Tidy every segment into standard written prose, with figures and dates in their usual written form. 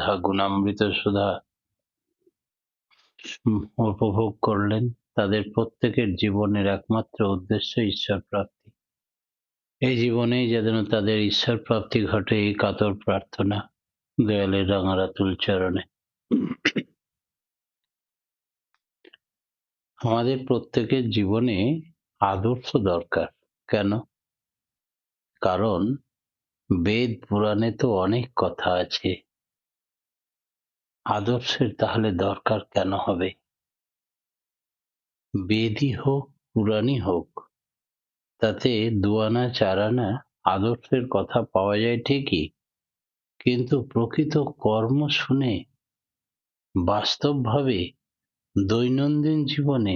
সুধা গুণামৃত সুধা উপভোগ করলেন। তাদের প্রত্যেকের জীবনের একমাত্র উদ্দেশ্য ঈশ্বর প্রাপ্তি। এই জীবনেই যেন তাদের ঈশ্বর প্রাপ্তি ঘটে, এই কাতর প্রার্থনা দয়ালের রাঙারাতুল চরণে। আমাদের প্রত্যেকের জীবনে আদর্শ দরকার। কেন? কারণ বেদ পুরাণে তো অনেক কথা আছে, আদর্শের তাহলে দরকার কেন হবে? বেদই হোক পুরাণই হোক, তাতে দুআনা চারানা আদর্শের কথা পাওয়া যায় ঠিকই, কিন্তু প্রকৃত কর্ম শুনে বাস্তবভাবে দৈনন্দিন জীবনে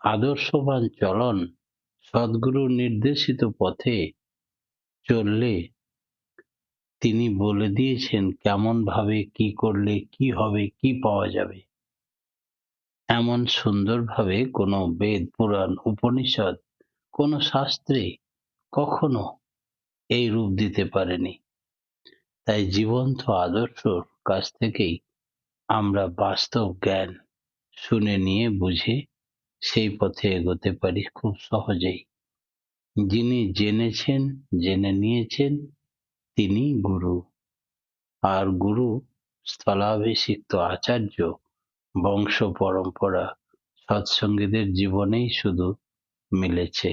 আদর্শবান চলন, সদ্গুরুর নির্দেশিত পথে চললে তিনি বলে দিয়েছেন কেমন ভাবে কি করলে কি হবে, কি পাওয়া যাবে। এমন সুন্দরভাবে কোনো বেদ পুরাণ উপনিষদ কোনো শাস্ত্রে কখনো এই রূপ দিতে পারেনি। তাই জীবন্ত আদর্শর কাছ থেকেই আমরা বাস্তব জ্ঞান শুনে নিয়ে বুঝে সেই পথে এগোতে পারি খুব সহজেই। যিনি জেনেছেন, জেনে নিয়েছেন, তিনি গুরু। আর গুরু স্থলাভিষিক্ত আচার্য বংশ পরম্পরা সৎসঙ্গীদের জীবনেই শুধু মিলেছে।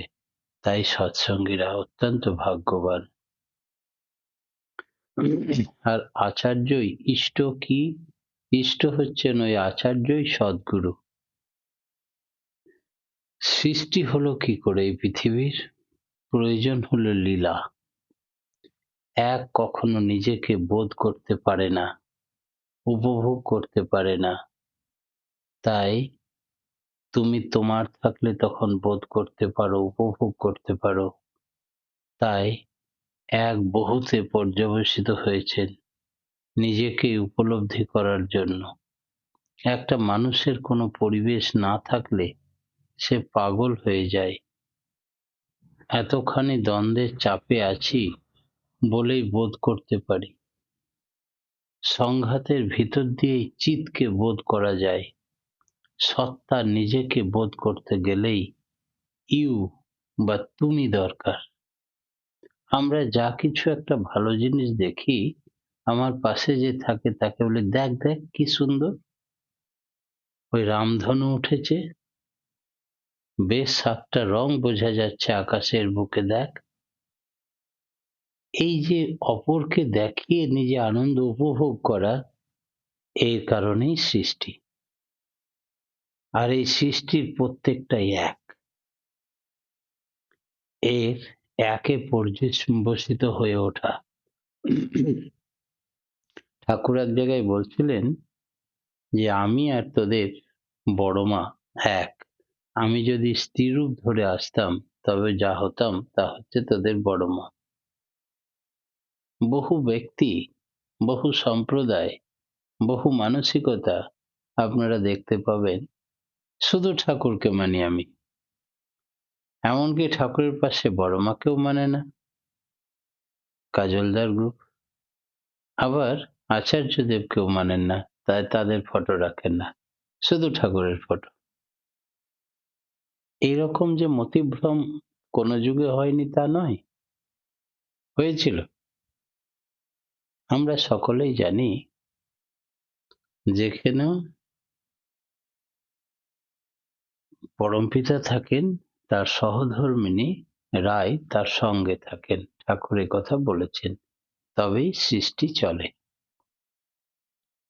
তাই সৎসঙ্গীরা অত্যন্ত ভাগ্যবান। আর আচার্যই ইষ্ট কি? ইষ্ট হচ্ছেন ওই আচার্যই সদ্গুরু। সৃষ্টি হলো কি করে এই পৃথিবীর? প্রয়োজন হলো লীলা। এক কখনো নিজেকে বোধ করতে পারে না, উপভোগ করতে পারে না। তাই তুমি তোমার থাকলে তখন বোধ করতে পারো, উপভোগ করতে পারো। তাই এক বহুতে পর্যবসিত হয়েছেন নিজেকে উপলব্ধি করার জন্য। একটা মানুষের কোনো পরিবেশ না থাকলে সে পাগল হয়ে যায়। এতখানি দ্বন্দ্বের চাপে আছি বলেই বোধ করতে পারি। সংঘাতের ভিতর দিয়েই চিৎকে বোধ করা যায়। সত্তা নিজেকে বোধ করতে গেলেই ইউ বা তুমি দরকার। আমরা যা কিছু একটা ভালো জিনিস দেখি, আমার পাশে যে থাকে তাকে বলি, দেখ দেখ কি সুন্দর, ওই রামধনু উঠেছে, বেশ 7টা রং বোঝা যাচ্ছে আকাশের বুকে, দেখ। এই যে অপরকে দেখিয়ে নিজে আনন্দ উপভোগ করা, এর কারণেই সৃষ্টি। আর এই সৃষ্টির প্রত্যেকটাই এক। এর একে পর্যবসিত হয়ে ওঠা। ঠাকুর এক জায়গায় বলছিলেন যে আমি আর তোদের বড় মা এক। আমি যদি স্ত্রীরূপ ধরে আসতাম তবে যা হতাম তা হচ্ছে তোদের বড় মা। বহু ব্যক্তি, বহু সম্প্রদায়, বহু মানসিকতা আপনারা দেখতে পাবেন, শুধু ঠাকুরকে মানি আমি, এমনকি ঠাকুরের পাশে বড় মাকেও মানে না, কাজলদার গ্রুপ। আবার আচার্যদেবকেও মানেন না, তাই তাদের ফটো রাখেন না, শুধু ঠাকুরের ফটো। এইরকম যে মতিভ্রম কোনো যুগে হয়নি তা নয়, হয়েছিল। আমরা সকলেই জানি যেখানে পরমপিতা থাকেন তার সহধর্মিণী রায় তার সঙ্গে থাকেন, ঠাকুর এ কথা বলেছেন, তবেই সৃষ্টি চলে।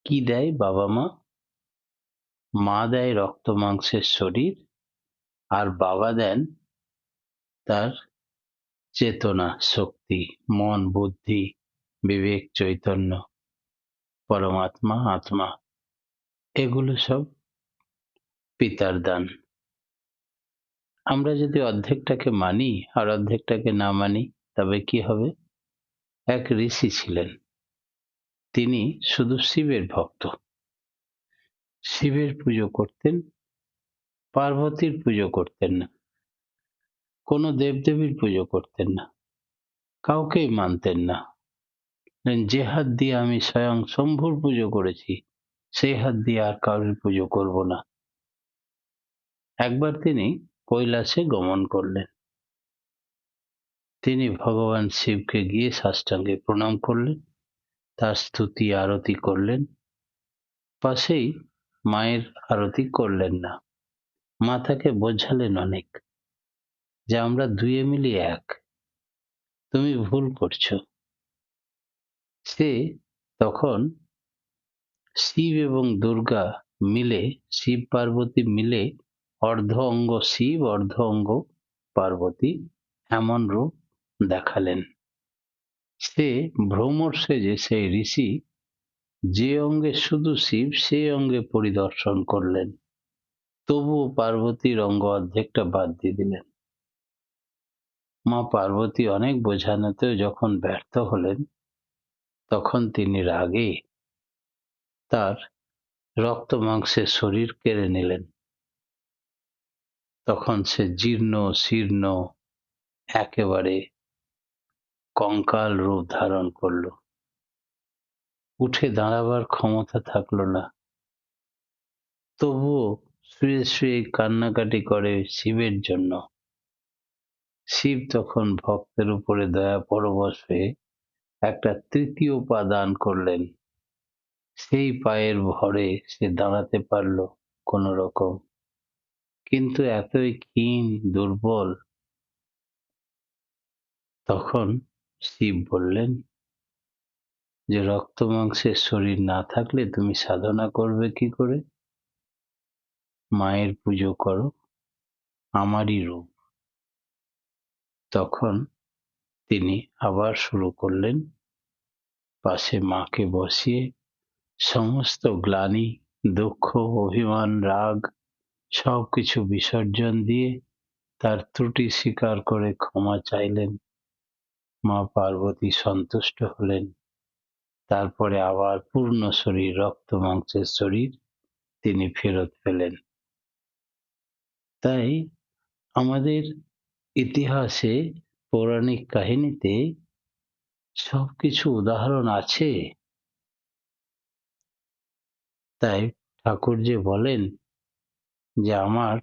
কি দেয় বাবা মা? মা দেয় রক্ত মাংসের শরীর, আর বাবা দেন তার চেতনা শক্তি, মন বুদ্ধি বিবেক চৈতন্য, পরমাত্মা আত্মা। এগুলো সব পিতার দান। আমরা যদি অর্ধেকটাকে মানি আর অর্ধেকটাকে না মানি, তবে কি হবে? এক ঋষি ছিলেন, তিনি শুধু শিবের ভক্ত। শিবের পুজো করতেন, পার্বতীর পুজো করতেন না, কোনো দেবদেবীর পুজো করতেন না, কাউকেই মানতেন না। যে হাত দিয়ে আমি স্বয়ং শম্ভুর পুজো করেছি সেই হাত দিয়ে আর কারোর পুজো করব না। একবার তিনি কৈলাসে গমন করলেন। তিনি ভগবান শিবকে গিয়ে সাষ্টাঙ্গে প্রণাম করলেন, তার স্তুতি আরতি করলেন। পাশেই মায়ের আরতি করলেন না। মা তাকে বোঝালেন অনেক যে আমরা দুয়ে মিলি এক, তুমি ভুল করছো। সে তখন শিব এবং দুর্গা মিলে, শিব পার্বতী মিলে অর্ধ অঙ্গ শিব অর্ধ অঙ্গ পার্বতী এমন রূপ দেখালেন। সে ভ্রমর সেজে সেই ঋষি যে অঙ্গে শুধু শিব সেই অঙ্গে পরিদর্শন করলেন, তবুও পার্বতীর অঙ্গ অর্ধেকটা বাদ দিয়ে দিলেন। মা পার্বতী অনেক বোঝানোতেও যখন ব্যর্থ হলেন, তখন তিনি রাগে তার রক্ত মাংসের শরীর কেড়ে নিলেন। তখন সে জীর্ণ শীর্ণ একেবারে কঙ্কাল রূপ ধারণ করল। উঠে দাঁড়াবার ক্ষমতা থাকলো না। তবুও শুয়ে শুয়ে কান্নাকাটি করে শিবের জন্য। শিব তখন ভক্তের উপরে দয়া পরবশ হয়ে একটা তৃতীয় পা দান করলেন। সেই পায়ের ভরে সে দাঁড়াতে পারল কোনো রকম। কিন্তু এতই ক্ষীণ দুর্বল, তখন শিব বললেন যে রক্ত মাংসের শরীর না থাকলে তুমি সাধনা করবে কি করে? মায়ের পুজো করো, আমারই রূপ। তখন তিনি আবার শুরু করলেন, পাশে মাকে বসিয়ে সমস্ত গ্লানি, দুঃখ, অভিমান, রাগ সবকিছু বিসর্জন দিয়ে তার ত্রুটি স্বীকার করে ক্ষমা চাইলেন। মা পার্বতী সন্তুষ্ট হলেন। তারপরে আবার পূর্ণ শরীর, রক্ত মাংসের শরীর তিনি ফেরত পেলেন। তাই আমাদের ইতিহাসে, পৌরাণিক কাহিনীতে সবকিছু উদাহরণ আছে। তাই ঠাকুর যে বলেন যে আমার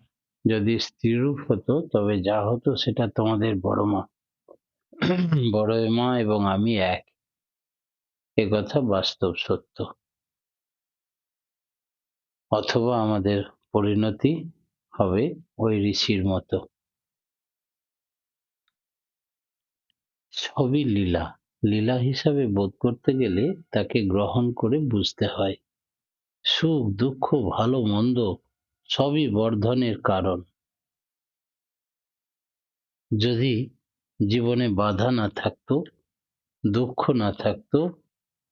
যদি স্ত্রীরূপ হতো তবে যা হতো সেটা তোমাদের বড় মা, বড় মা এবং আমি এক, এ কথা বাস্তব সত্য। অথবা আমাদের পরিণতি হবে ওই ঋষির মতো। সবই লীলা। লীলা হিসাবে বোধ করতে গেলে তাকে গ্রহণ করে বুঝতে হয়। সুখ দুঃখ ভালো মন্দ সবই বর্ধনের কারণ। যদি জীবনে বাধা না থাকতো, দুঃখ না থাকতো,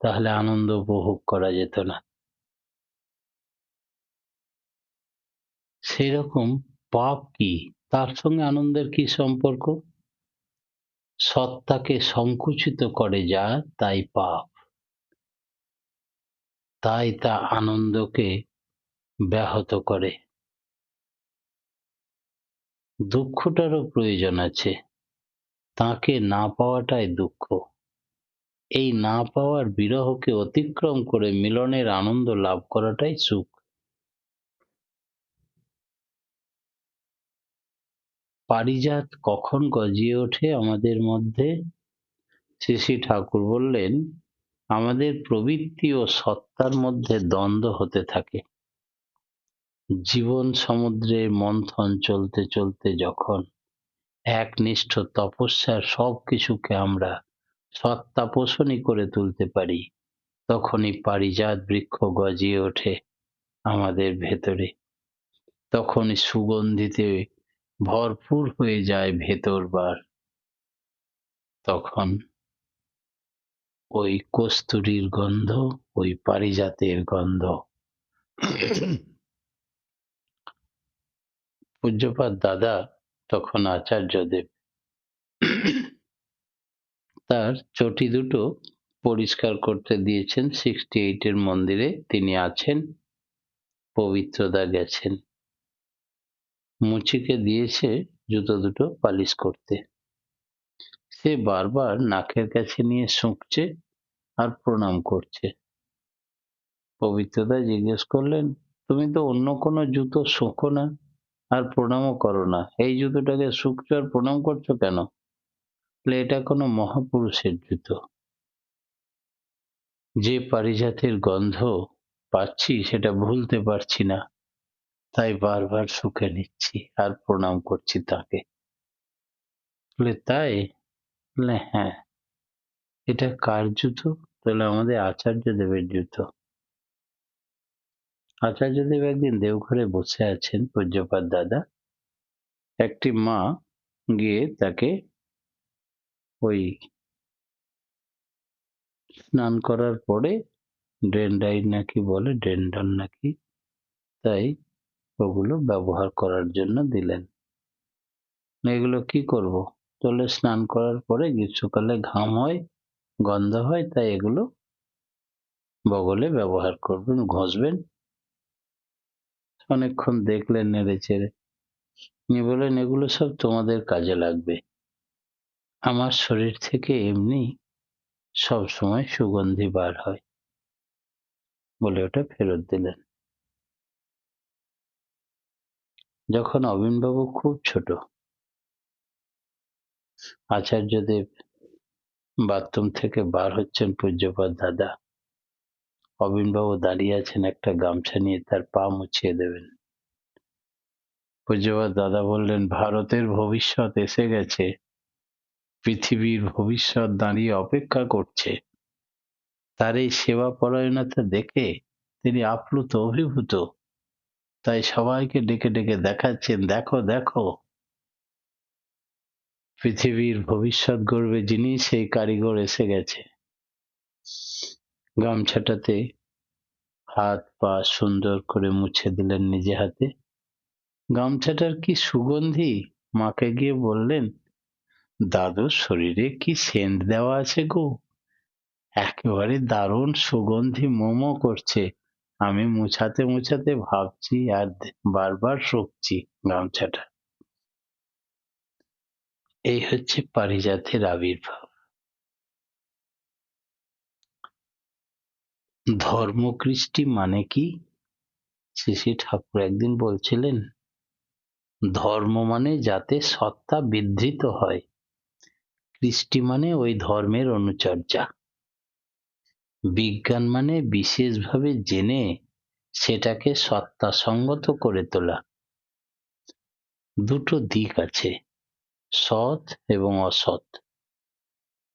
তাহলে আনন্দ উপভোগ করা যেত না। সেরকম পাপ কি, তার সঙ্গে আনন্দের কি সম্পর্ক? সত্তাকে সংকুচিত করে যা তাই পাপ, তাই তা আনন্দকে ব্যাহত করে। দুঃখটারও প্রয়োজন আছে, তাকে না পাওয়াটাই দুঃখ। এই না পাওয়ার বিরহকে অতিক্রম করে মিলনের আনন্দ লাভ করাটাই সুখ। পারিজাত কখন গজিয়ে ওঠে আমাদের মধ্যে? শ্রী শ্রী ঠাকুর বললেন, আমাদের প্রবৃত্তি ও সত্তার মধ্যে দ্বন্দ্ব হতে থাকে। জীবন সমুদ্রের মন্থন চলতে চলতে যখন একনিষ্ঠ তপস্যার সব কিছুকে আমরা সত্তা পোষণই করে তুলতে পারি, তখনই পারিজাত বৃক্ষ গজিয়ে ওঠে আমাদের ভেতরে। তখনই সুগন্ধিতে ভরপুর হয়ে যায় ভেতরবার। তখন ওই কস্তুরীর গন্ধ, ওই পারিজাতের গন্ধ। পূজ্যপাদ দাদা তখন আচার্যদেব তার চটি দুটো পরিষ্কার করতে দিয়েছেন। 68 এর মন্দিরে তিনি আছেন, পবিত্রদা গেছেন, মুচিকে দিয়েছে জুতো দুটো পালিশ করতে। সে বারবার নাকের কাছে নিয়ে শুঁকছে আর প্রণাম করছে। পবিত্রদা জিজ্ঞেস করলেন, তুমি তো অন্য কোনো জুতো শোঁকো না আর প্রণামও করো না, এই জুতোটাকে শুকছো আর প্রণাম করছো কেন? বলে, এটা কোনো মহাপুরুষের জুতো। যে পারিজাতের গন্ধ পাচ্ছি সেটা ভুলতে পারছি না, তাই বারবার শুকে নিচ্ছি আর প্রণাম করছি তাকে। বলে, তাই? বলে, হ্যাঁ। এটা কার জুতো? বলে, আমাদের আচার্যদেবের জুতো। আচার্যদেব একদিন দেওঘরে বসে আছেন, পূজ্যপাদ দাদা। একটি মা গিয়ে তাকে ওই স্নান করার পরে ডেন্ডাইট নাকি বলে, ডেন্ডন নাকি, তাই ওগুলো ব্যবহার করার জন্য দিলেন। এগুলো কি করব? বলে, স্নান করার পরে গ্রীষ্মকালে ঘাম হয়, গন্ধ হয়, তাই এগুলো বগলে ব্যবহার করবেন, ঘষবেন। অনেকক্ষণ দেখলেন নেড়ে চেড়ে, নিয়ে বললেন, এগুলো সব তোমাদের কাজে লাগবে। আমার শরীর থেকে এমনি সব সময় সুগন্ধি বার হয়। বলে ওটা ফেরত দিলেন। যখন অবিনবাবু খুব ছোট, আচার্যদেব বাথরুম থেকে বার হচ্ছেন, পূজ্যপাদ দাদা, অবিনবাবু দাঁড়িয়ে আছেন একটা গামছা নিয়ে, তার পা মুছিয়ে দেবেন। পূজ্যপাদ দাদা বললেন, ভারতের ভবিষ্যৎ এসে গেছে, পৃথিবীর ভবিষ্যৎ দাঁড়িয়ে অপেক্ষা করছে। তার এই সেবা পরায়ণতা দেখে তিনি আপ্লুত, অভিভূত। তাই সবাইকে ডেকে ডেকে দেখাচ্ছেন, দেখো দেখো, পৃথিবীর ভবিষ্যৎ গড়বে যিনি, সেই কারিগর এসে গেছে। গামছাটাতে হাত পা সুন্দর করে মুছে দিলেন নিজে হাতে। গামছাটার কি সুগন্ধি! মাকে গিয়ে বললেন, দাদুর শরীরে কি সেন্ট দেওয়া আছে গো, একেবারে দারুণ সুগন্ধি মোমো করছে। আমি মুছাতে মুছাতে ভাবছি আর বারবার শুকছি গামছাটা। এই হচ্ছে পারিজাতের আবির্ভাব। ধর্মকৃষ্টি মানে কি? শ্রী শ্রী ঠাকুর একদিন বলছিলেন, ধর্ম মানে যাতে সত্তা বিধৃত হয়, কৃষ্টি মানে ওই ধর্মের অনুচর্যা, বিজ্ঞান মানে বিশেষভাবে জেনে সেটাকে সত্তাসঙ্গত করে তোলা। দুটো দিক আছে, সৎ এবং অসৎ।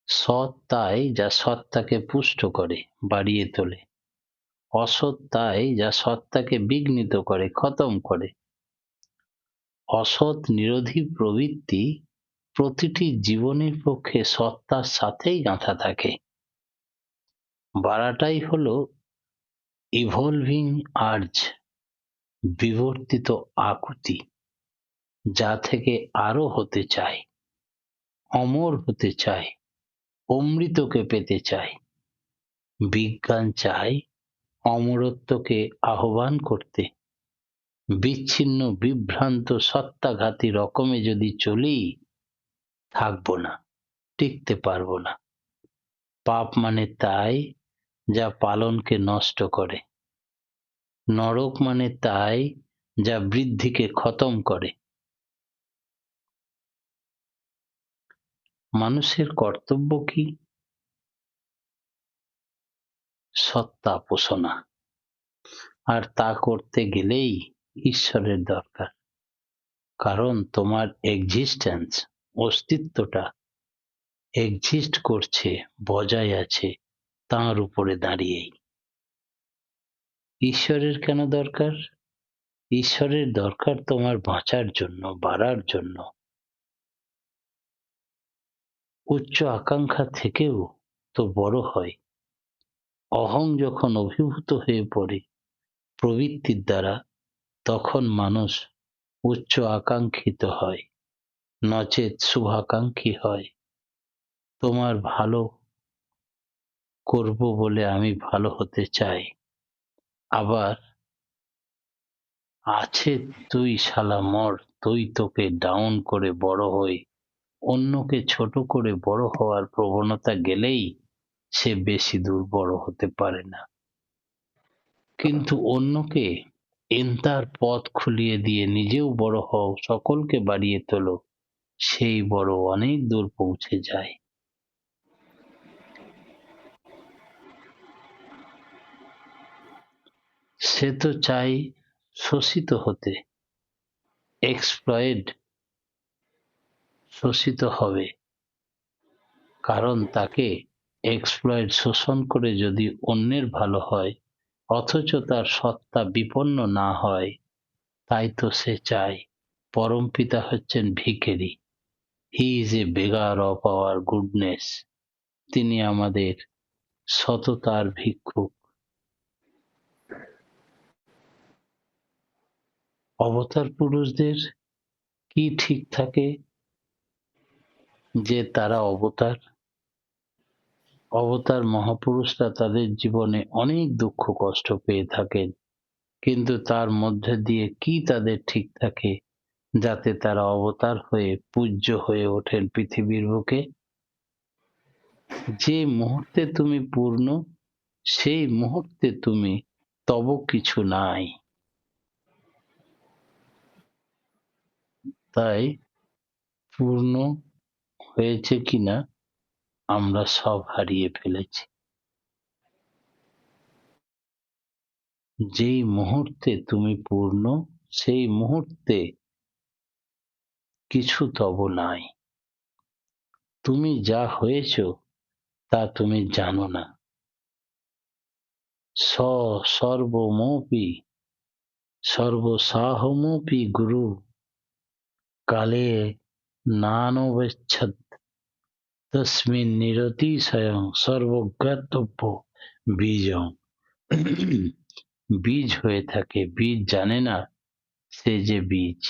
সৎ তাই যা সত্তাকে পুষ্ট করে, বাড়িয়ে তোলে। অসৎ তাই যা সত্তাকে বিঘ্নিত করে, খতম করে। অসৎ নিরোধী প্রবৃত্তি প্রতিটি জীবনের পক্ষে সত্তার সাথেই গাঁথা থাকে। বাড়াটাই হলো ইভলভিং আর্জ, বিবর্তিত আকুতি, যা থেকে আরো হতে চায়, অমর হতে চায়, অমৃতকে পেতে চায়। বিজ্ঞান চায় অমরত্বকে আহ্বান করতে। বিচ্ছিন্ন বিভ্রান্ত সত্তাঘাতী রকমে যদি চলি, থাকবো না, টিকতে পারবো না। পাপ মানে তাই যা পালনকে নষ্ট করে। নরক মানে তাই যা বৃদ্ধিকে খতম করে। মানুষের কর্তব্য কি? সত্তা পোষণা। আর তা করতে গেলেই ঈশ্বরের দরকার। কারণ তোমার এক্সিস্টেন্স, অস্তিত্বটা এক্সিস্ট করছে, বজায় আছে তাঁর উপরে দাঁড়িয়েই। ঈশ্বরের কেন দরকার? ঈশ্বরের দরকার তোমার বাঁচার জন্য, বাড়ার জন্য। উচ্চ আকাঙ্ক্ষা থেকেও তো বড় হয়। অহং যখন অভিভূত হয়ে পড়ে প্রবৃত্তির দ্বারা, তখন মানুষ উচ্চ আকাঙ্ক্ষিত হয়, নচেৎ শুভাকাঙ্ক্ষী হয়। তোমার ভালো করব বলে আমি ভালো হতে চাই, আবার আছে তুই শালা মর, তুই তোকে ডাউন করে বড় হই, অন্যকে ছোট করে বড় হওয়ার প্রবণতা গেলেই সে বেশি দূর বড় হতে পারে না, কিন্তু অন্যকে এন্তার পথ খুলিয়ে দিয়ে নিজেও বড় হও, সকলকে বাড়িয়ে তোলো, সেই বড় অনেক দূর পৌঁছে যায়। সে তো চায় শোষিত হতে, এক্সপ্লয়েড, শোষিত হবে, কারণ তাকে এক্সপ্লয়েড, শোষণ করে যদি অন্যের ভালো হয় অথচ তার সত্তা বিপন্ন না হয়, তাই তো সে চায়। পরমপিতা হচ্ছেন ভিখারি, he is a বেগার of our goodness, তিনি আমাদের সততার ভিক্ষুক। অবতার পুরুষদের কি ঠিক থাকে যে তারা অবতার? অবতার মহাপুরুষরা তাদের জীবনে অনেক দুঃখ কষ্ট পেয়ে থাকেন, কিন্তু তার মধ্যে দিয়ে কি তাদের ঠিক থাকে যাতে তারা অবতার হয়ে পূজ্য হয়ে ওঠেন পৃথিবীর বুকে? যে মুহূর্তে তুমি পূর্ণ, সেই মুহূর্তে তুমি তব কিছু নাই। তাই পূর্ণ হয়েছে কিনা আমরা সব হারিয়ে ফেলেছি। যেই মুহূর্তে তুমি পূর্ণ, সেই মুহূর্তে কিছু তব নাই। তুমি যা হয়েছ তা তুমি জানো না। সর্বমপি সর্বসাহমপি গুরু কালে নানবেচ্ছদ তস্মিন নিরতিশয়ং সর্বজ্ঞাতব্য বীজং। বীজ হয়ে থাকে, বীজ জানে না সে যে বীজ,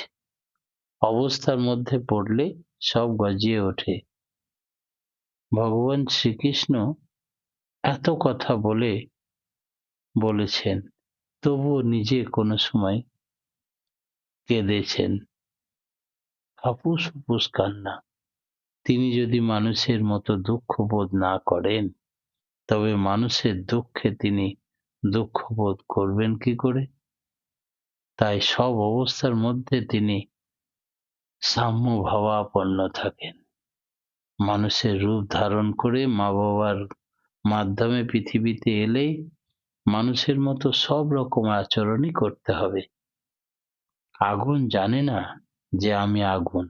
অবস্থার মধ্যে পড়লে সব গজিয়ে ওঠে। ভগবান শ্রীকৃষ্ণ এত কথা বলেছেন, তবুও নিজে কোনো সময় কেঁদেছেন, হাপুস হুপুস কান্না। তিনি যদি মানুষের মতো দুঃখ বোধ না করেন, তবে মানুষের দুঃখে তিনি দুঃখ বোধ করবেন কি করে? তাই সব অবস্থার মধ্যে তিনি সাম্য ভাবাপন্ন থাকেন। মানুষের রূপ ধারণ করে মা বাবার মাধ্যমে পৃথিবীতে এলেই মানুষের মতো সব রকম আচরণই করতে হবে। আগুন জানে না যে আমি আগুন,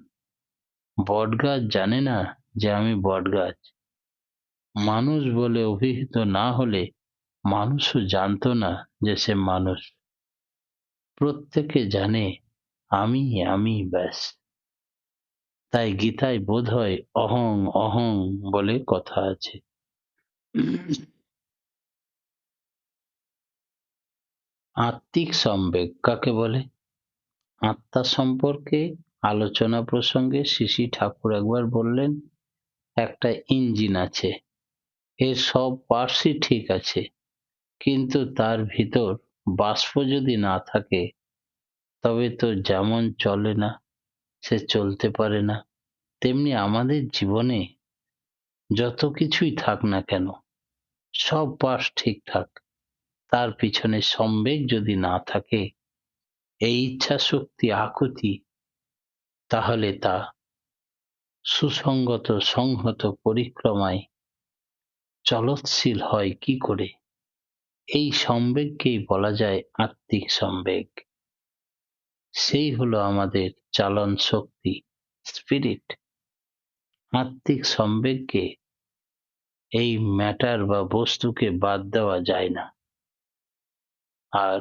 বটগাছ জানে না যে আমি বটগাছ। মানুষ বলে অভিহিত না হলে মানুষও জানতো না যে সে মানুষ। প্রত্যেকে জানে আমি, আমি, ব্যাস। তাই গীতায় বোধহয় অহং অহং বলে কথা আছে। আত্মিক সম্বেগ কাকে বলে? আত্মা সম্পর্কে আলোচনা প্রসঙ্গে শ্রী ঠাকুর একবার বললেন, একটা ইঞ্জিন আছে, এর সব পার্টসই ঠিক আছে, কিন্তু তার ভিতর বাষ্প যদি না থাকে তবে তো যেমন চলে না, সে চলতে পারে না। তেমনি আমাদের জীবনে যত কিছুই থাক না কেন, সব পার্টস ঠিকঠাক, তার পিছনে সম্বেগ যদি না থাকে, এই ইচ্ছা শক্তি আকুতি, তাহলে তা সুসংগত সংহত পরিক্রমায় চলৎশীল হয় কি করে? এই সম্বেগকেই বলা যায় আত্মিক সম্বেগ। সেই হলো আমাদের চালন শক্তি, স্পিরিট। আত্মিক সম্বেগকে, এই ম্যাটার বা বস্তুকে বাদ দেওয়া যায় না। আর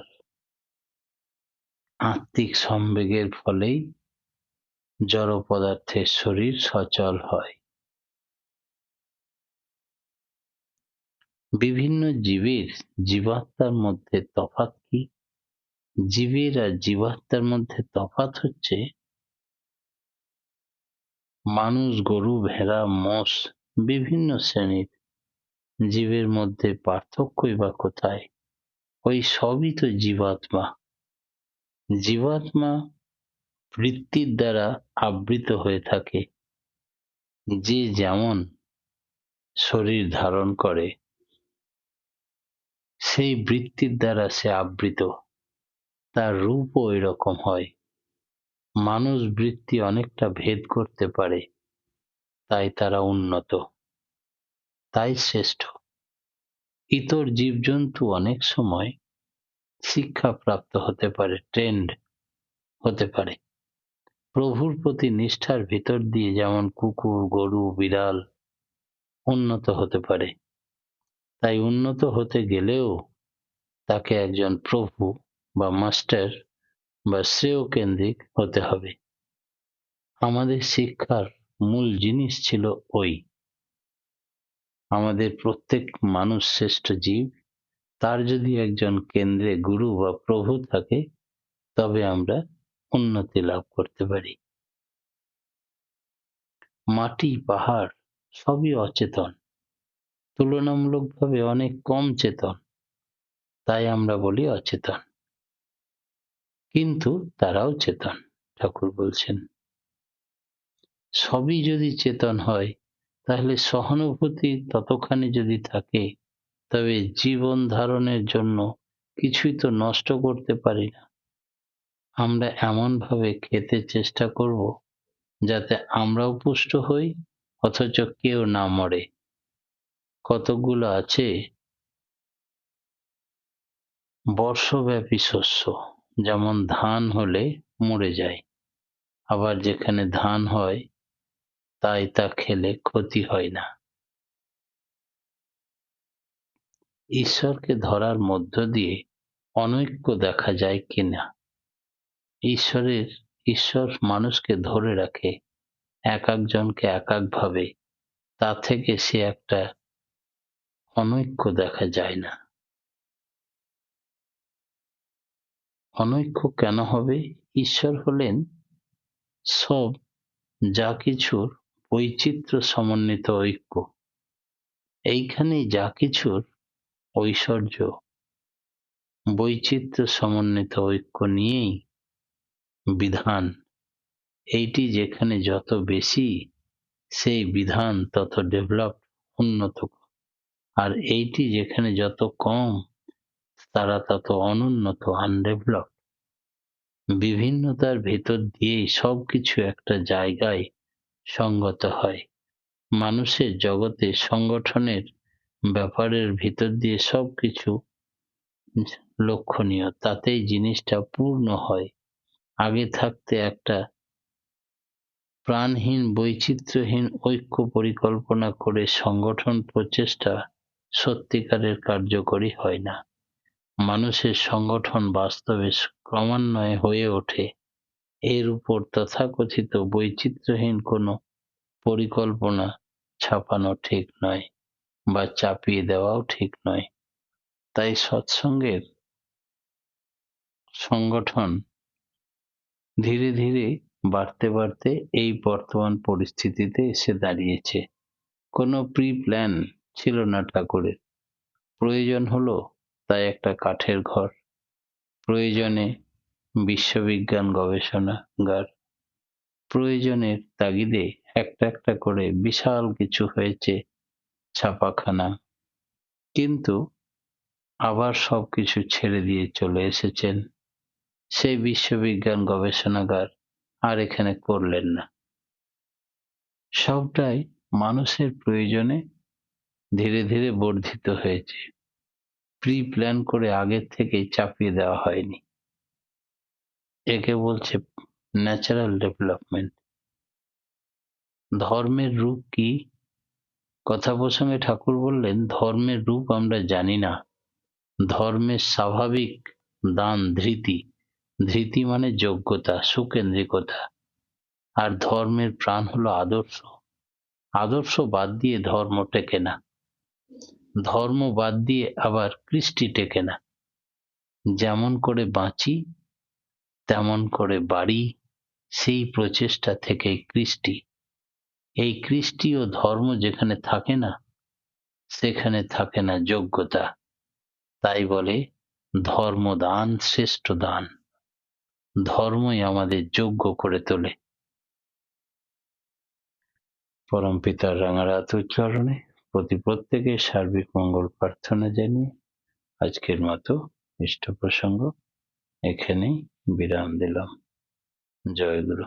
আত্মিক সম্বেগের ফলেই জড় পদার্থের শরীর সচল হয়। বিভিন্ন জীবের জীবাত্মার মধ্যে তফাৎ কি? জীবের আর জীবাত্মার মধ্যে তফাৎ হচ্ছে, মানুষ, গরু, ভেড়া, মোষ, বিভিন্ন শ্রেণীর জীবের মধ্যে পার্থক্যই বা কোথায়? ওই সবই তো জীবাত্মা। জীবাত্মা বৃত্তির দ্বারা আবৃত হয়ে থাকে। যে যেমন শরীর ধারণ করে, সেই বৃত্তির দ্বারা সে আবৃত, তার রূপও এরকম হয়। মানুষ বৃত্তি অনেকটা ভেদ করতে পারে, তাই তারা উন্নত, তাই শ্রেষ্ঠ। ইতর জীবজন্তু অনেক সময় শিক্ষাপ্রাপ্ত হতে পারে, ট্রেন্ড হতে পারে। প্রভুর প্রতি নিষ্ঠার ভিতর দিয়ে যেমন কুকুর, গরু, বিড়াল উন্নত হতে পারে, তাই উন্নত হতে গেলেও তাকে একজন প্রভু বা মাস্টার বা শ্রেয় কেন্দ্রিক হতে হবে। আমাদের শিক্ষার মূল জিনিস ছিল ওই, আমাদের প্রত্যেক মানুষ শ্রেষ্ঠ জীব, তার যদি একজন কেন্দ্রে গুরু বা প্রভু থাকে তবে আমরা উন্নতি লাভ করতে পারি। মাটি, পাহাড় সবই অচেতন, তুলনামূলকভাবে অনেক কম চেতন, তাই আমরা বলি অচেতন, কিন্তু তারাও চেতন। ঠাকুর বলছেন সবই যদি চেতন হয় তাহলে সহানুভূতি ততখানি যদি থাকে, তবে জীবন ধারণের জন্য কিছুই তো নষ্ট করতে পারি না। আমরা এমন ভাবে খেতে চেষ্টা করব যাতে আমরাও পুষ্ট হই অথচ কেউ না মরে। কতকগুলো আছে বর্ষব্যাপী শস্য, যেমন ধান হলে মরে যায়, আবার যেখানে ধান হয় তাই তা খেলে ক্ষতি হয় না। ঈশ্বরকে ধরার মধ্য দিয়ে অনৈক্য দেখা যায় কিনা? ঈশ্বর মানুষকে ধরে রাখে এক একজনকে এক এক ভাবে, তা থেকে সে একটা অনৈক্য দেখা যায় না। অনৈক্য কেন হবে? ঈশ্বর হলেন সব যা কিছুর বৈচিত্র্য সমন্বিত ঐক্য। এইখানেই যা কিছুর ঐশ্বর্য, বৈচিত্র্য সমন্বিত ঐক্য নিয়েই বিধান। এইটি যেখানে যত বেশি, সেই বিধান তত ডেভেলপ, উন্নত। আর এইটি যেখানে যত কম, তারা তত অনুন্নত, আনডেভেলপ। বিভিন্নতার ভেতর দিয়েই সবকিছু একটা জায়গায় সঙ্গত হয়। মানুষের জগতে সংগঠনের ব্যাপারের ভিতর দিয়ে সবকিছু লক্ষণীয়, তাতেই জিনিসটা পূর্ণ হয়। আগে থাকতে একটা প্রাণহীন বৈচিত্র্যহীন ঐক্য পরিকল্পনা করে সংগঠন প্রচেষ্টা সত্যিকারের কার্যকরী হয় না। মানুষের সংগঠন বাস্তবে ক্রমান্বয়ে হয়ে ওঠে এর উপর তথাকথিত বৈচিত্র্যহীন কোনো পরিকল্পনা ছাপানো ঠিক নয় বা চাপিয়ে দেওয়াও ঠিক নয়। তাই সৎসঙ্গের সংগঠন ধীরে ধীরে বাড়তে বাড়তে এই বর্তমান পরিস্থিতিতে এসে দাঁড়িয়েছে। কোনো প্রি প্ল্যান ছিল না ঠাকুরের। প্রয়োজন হলো তাই একটা কাঠের ঘর, প্রয়োজনে বিশ্ববিজ্ঞান গবেষণাগার, প্রয়োজনের তাগিদে একটা একটা করে বিশাল কিছু হয়েছে ছাপাখানা, কিন্তু আবার সবকিছু ছেড়ে দিয়ে চলে এসেছেন সেই বিশ্ববিজ্ঞান গবেষণাগার আর এখানে করলেন না। সবটাই মানুষের প্রয়োজনে ধীরে ধীরে বর্ধিত হয়েছে, প্রি প্ল্যান করে আগের থেকেই চাপিয়ে দেওয়া হয়নি। একে বলছে ন্যাচারাল ডেভেলপমেন্ট। ধর্মের রূপ কি? কথা প্রসঙ্গে ঠাকুর বললেন ধর্মের রূপ আমরা জানি না। ধর্মের স্বাভাবিক দান ধৃতি, ধৃতি মানে যোগ্যতা, সুকেন্দ্রিকতা। আর ধর্মের প্রাণ হলো আদর্শ। আদর্শ বাদ দিয়ে ধর্ম টেকে না, ধর্ম বাদ দিয়ে আবার কৃষ্টি টেকে না। যেমন করে বাঁচি তেমন করে বাড়ি, সেই প্রচেষ্টা থেকে কৃষ্টি। এই কৃষ্টি ও ধর্ম যেখানে থাকে না সেখানে থাকে না যোগ্যতা। তাই বলে ধর্মদান শ্রেষ্ঠ দান। ধর্মই আমাদের যোগ্য করে তোলে। পরম পিতার রাঙারাত উচ্চারণে প্রত্যেকের সার্বিক মঙ্গল প্রার্থনা জানিয়ে আজকের মতো ইষ্ট প্রসঙ্গ এখানেই বিরাম দিলাম। জয় গুরু।